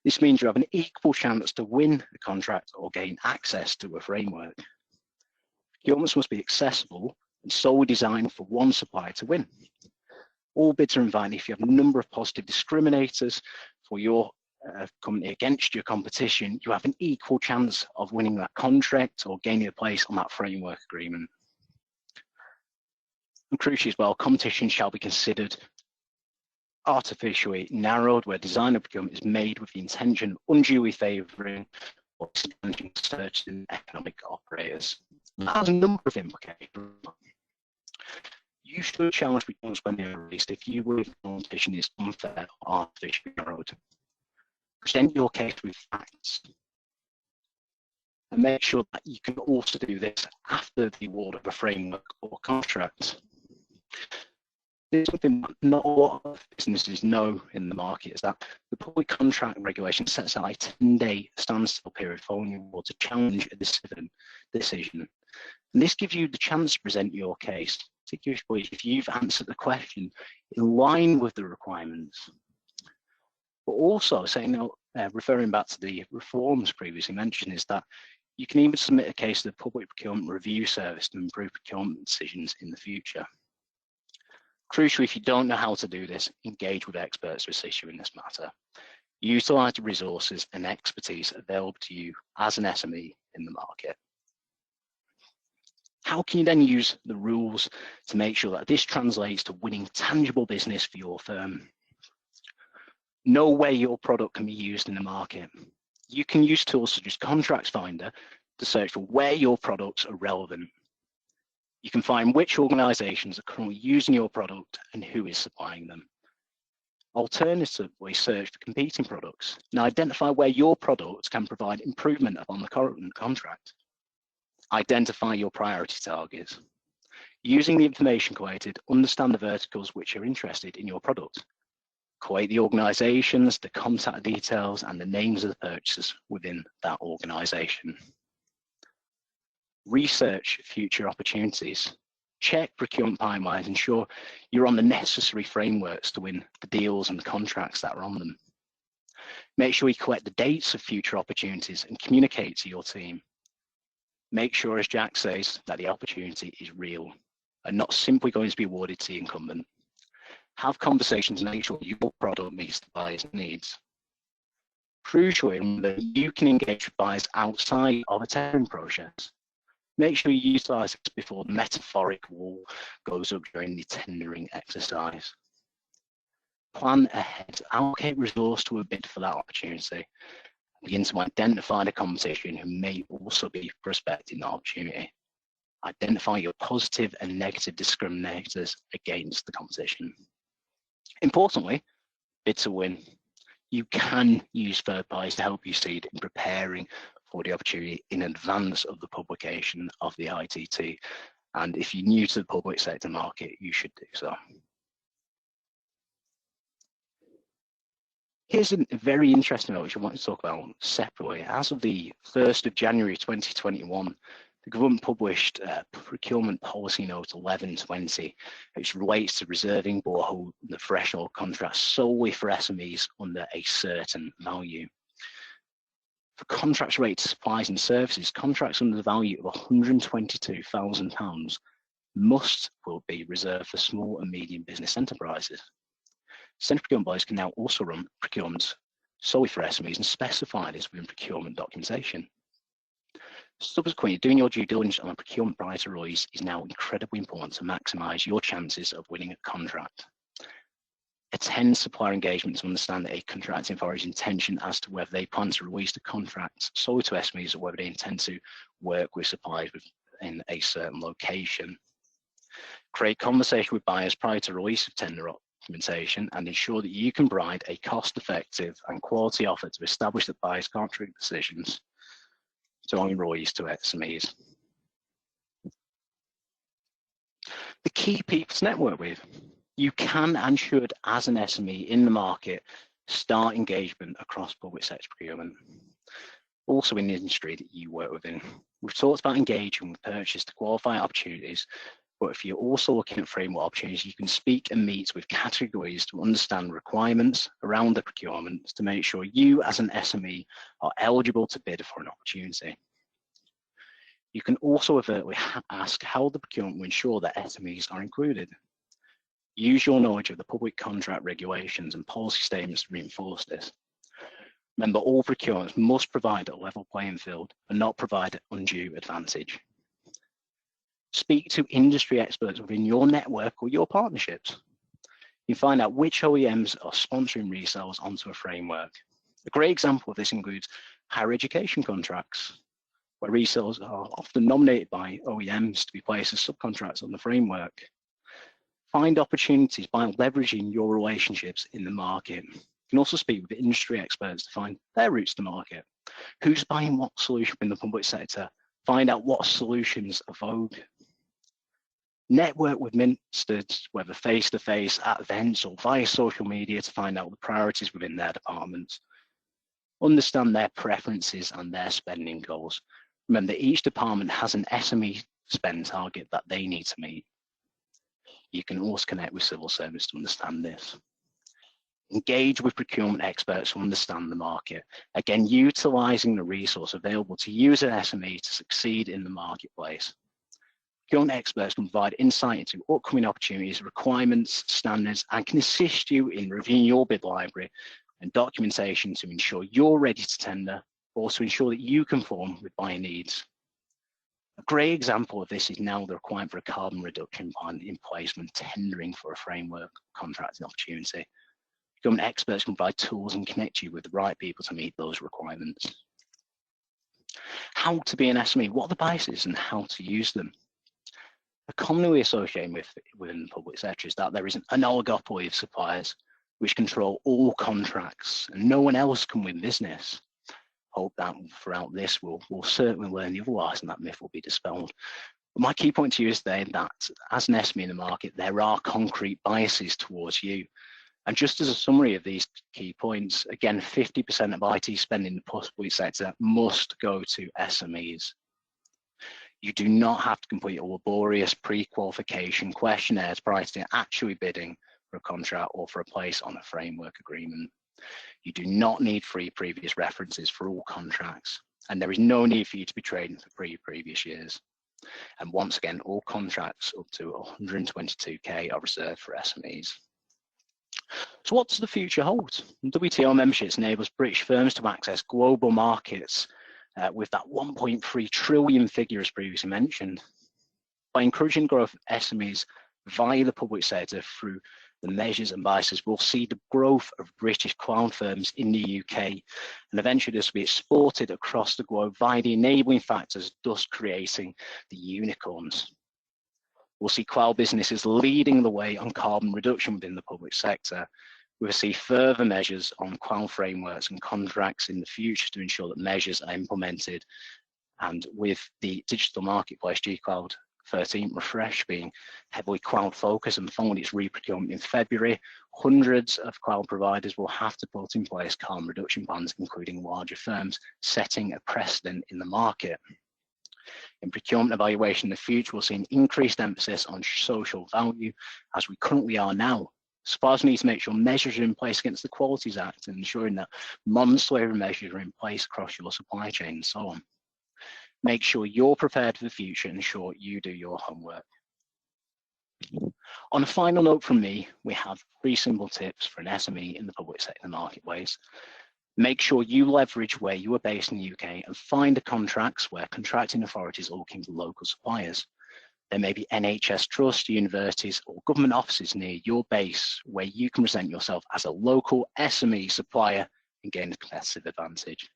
This means you have an equal chance to win a contract or gain access to a framework. Procurements must be accessible and solely designed for one supplier to win. All bids are invited if you have a number of positive discriminators for your company against your competition. You have an equal chance of winning that contract or gaining a place on that framework agreement. And crucially as well, competition shall be considered artificially narrowed where design of procurement is made with the intention of unduly favouring or disadvantaging certain economic operators. And that has a number of implications. You should challenge procurements when they are released if you believe competition is unfair or artificially narrowed. Present your case with facts and make sure that you can also do this after the award of a framework or contract. This is something that not a lot of businesses know in the market, is that the public contract regulation sets out a 10-day standstill period following the award to challenge a decision. And this gives you the chance to present your case, particularly if you've answered the question in line with the requirements. But also, referring back to the reforms previously mentioned, is that you can even submit a case to the Public Procurement Review Service to improve procurement decisions in the future. Crucially, if you don't know how to do this, engage with experts to assist you in this matter. Utilise the resources and expertise available to you as an SME in the market. How can you then use the rules to make sure that this translates to winning tangible business for your firm? Know where your product can be used in the market. You can use tools such as Contracts Finder to search for where your products are relevant. You can find which organisations are currently using your product and who is supplying them. Alternatively, search for competing products and identify where your product can provide improvement upon the current contract. Identify your priority targets. Using the information collated, understand the verticals which are interested in your product. Collate the organisations, the contact details, and the names of the purchasers within that organisation. Research future opportunities. Check procurement pipelines, ensure you're on the necessary frameworks to win the deals and the contracts that are on them. Make sure you collect the dates of future opportunities and communicate to your team. Make sure, as Jack says, that the opportunity is real and not simply going to be awarded to the incumbent. Have conversations and make sure your product meets the buyer's needs. Crucially, remember that you can engage with buyers outside of a tendering process. Make sure you utilise this before the metaphoric wall goes up during the tendering exercise. Plan ahead, allocate resource to a bid for that opportunity. Begin to identify the competition who may also be prospecting that opportunity. Identify your positive and negative discriminators against the competition. Importantly, bid to win. You can use third parties to help you seed in preparing for the opportunity in advance of the publication of the ITT. And if you're new to the public sector market, you should do so. Here's a very interesting note which I want to talk about separately. As of the 1st of January 2021, the government published Procurement Policy Note 1120, which relates to reserving borehole the threshold contracts solely for SMEs under a certain value. For contracts related to supplies and services, contracts under the value of £122,000 will be reserved for small and medium business enterprises. Central procurement bodies can now also run procurement solely for SMEs and specify this within procurement documentation. Subsequently, doing your due diligence on a procurement prior to release is now incredibly important to maximise your chances of winning a contract. Attend supplier engagement to understand a contracting authority's intention as to whether they plan to release the contract solely to SMEs or whether they intend to work with suppliers within a certain location. Create conversation with buyers prior to release of tender documentation and ensure that you can provide a cost-effective and quality offer to establish that buyers can't make decisions to only release to SMEs. The key people to network with. You can and should, as an SME in the market, start engagement across public sector procurement. Also in the industry that you work within. We've talked about engaging with purchase to qualify opportunities, but if you're also looking at framework opportunities, you can speak and meet with categories to understand requirements around the procurement to make sure you as an SME are eligible to bid for an opportunity. You can also overtly ask how the procurement will ensure that SMEs are included. Use your knowledge of the public contract regulations and policy statements to reinforce this. Remember, all procurements must provide a level playing field and not provide undue advantage. Speak to industry experts within your network or your partnerships. You find out which OEMs are sponsoring resellers onto a framework. A great example of this includes higher education contracts, where resellers are often nominated by OEMs to be placed as subcontracts on the framework. Find opportunities by leveraging your relationships in the market. You can also speak with industry experts to find their routes to market. Who's buying what solution in the public sector? Find out what solutions are vogue. Network with ministers, whether face-to-face, at events, or via social media to find out the priorities within their departments. Understand their preferences and their spending goals. Remember, each department has an SME spend target that they need to meet. You can also connect with civil service to understand this. Engage with procurement experts to understand the market. Again, utilising the resource available to you as an SME to succeed in the marketplace. Procurement experts can provide insight into upcoming opportunities, requirements, standards, and can assist you in reviewing your bid library and documentation to ensure you're ready to tender, or to ensure that you conform with buyer needs. A great example of this is now the requirement for a carbon reduction plan in place when tendering for a framework contracting opportunity. Procurement experts can provide tools and connect you with the right people to meet those requirements. How to be an SME, what are the biases and how to use them. A commonly associated within the public sector is that there is an oligopoly of suppliers which control all contracts and no one else can win business. Hope that throughout this we'll certainly learn the otherwise and that myth will be dispelled. But my key point to you is then that as an SME in the market, there are concrete biases towards you. And just as a summary of these key points, again, 50% of IT spending in the public sector must go to SMEs. You do not have to complete a laborious pre-qualification questionnaires prior to actually bidding for a contract or for a place on a framework agreement. You do not need 3 previous references for all contracts, and there is no need for you to be trading for 3 previous years. And once again, all contracts up to 122k are reserved for SMEs. So what does the future hold? WTO memberships enables British firms to access global markets with that 1.3 trillion figure as previously mentioned. By encouraging growth of SMEs via the public sector through the measures and biases, we'll see the growth of British cloud firms in the UK, and eventually this will be exported across the globe via the enabling factors, thus creating the unicorns. We'll see cloud businesses leading the way on carbon reduction within the public sector. We'll see further measures on cloud frameworks and contracts in the future to ensure that measures are implemented. And with the digital marketplace, G-Cloud 13 refresh being heavily cloud focused and following its re-procurement in February, hundreds of cloud providers will have to put in place carbon reduction plans, including larger firms, setting a precedent in the market. In procurement evaluation in the future, we'll see an increased emphasis on social value as we currently are now. Suppliers need to make sure measures are in place against the Qualities Act and ensuring that modern slavery measures are in place across your supply chain and so on. Make sure you're prepared for the future and ensure you do your homework. On a final note from me, we have 3 simple tips for an SME in the public sector marketplace. Make sure you leverage where you are based in the UK and find the contracts where contracting authorities are looking for local suppliers. There may be NHS trusts, universities, or government offices near your base where you can present yourself as a local SME supplier and gain a competitive advantage.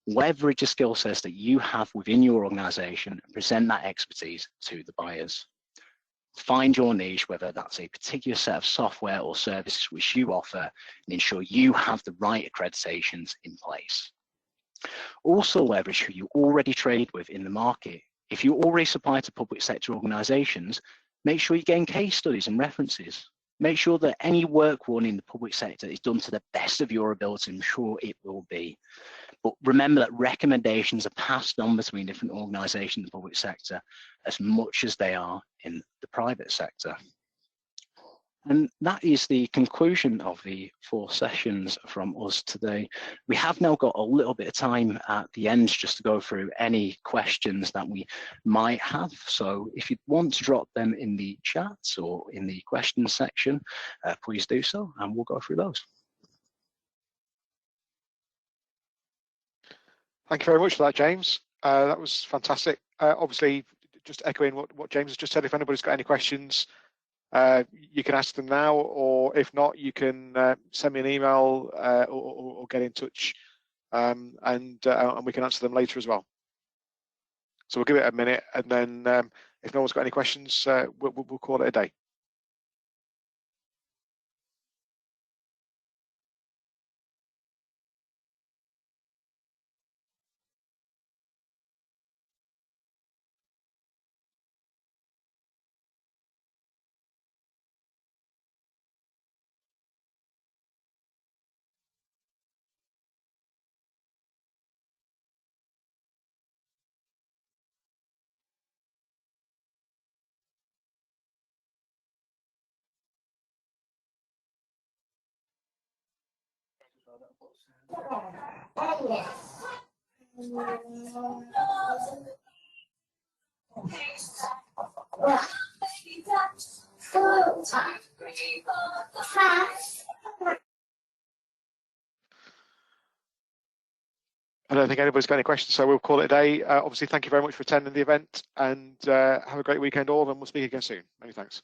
Leverage the skill sets that you have within your organisation and present that expertise to the buyers. Find your niche, whether that's a particular set of software or services which you offer, and ensure you have the right accreditations in place. Also leverage who you already trade with in the market. If you already supply to public sector organisations, make sure you gain case studies and references. Make sure that any work won in the public sector is done to the best of your ability. I'm sure it will be. But remember that recommendations are passed on between different organisations in the public sector as much as they are in the private sector. And that is the conclusion of the 4 sessions from us today. We have now got a little bit of time at the end just to go through any questions that we might have. So if you want to drop them in the chat or in the questions section, please do so, and we'll go through those. Thank you very much for that, James. That was fantastic. Obviously, just echoing what James has just said, if anybody's got any questions, you can ask them now, or if not, you can send me an email or get in touch, and we can answer them later as well. So we'll give it a minute, and then if no one's got any questions, we'll call it a day. I don't think anybody's got any questions, so we'll call it a day. Obviously, thank you very much for attending the event, and have a great weekend all, and we'll speak again soon. Many thanks.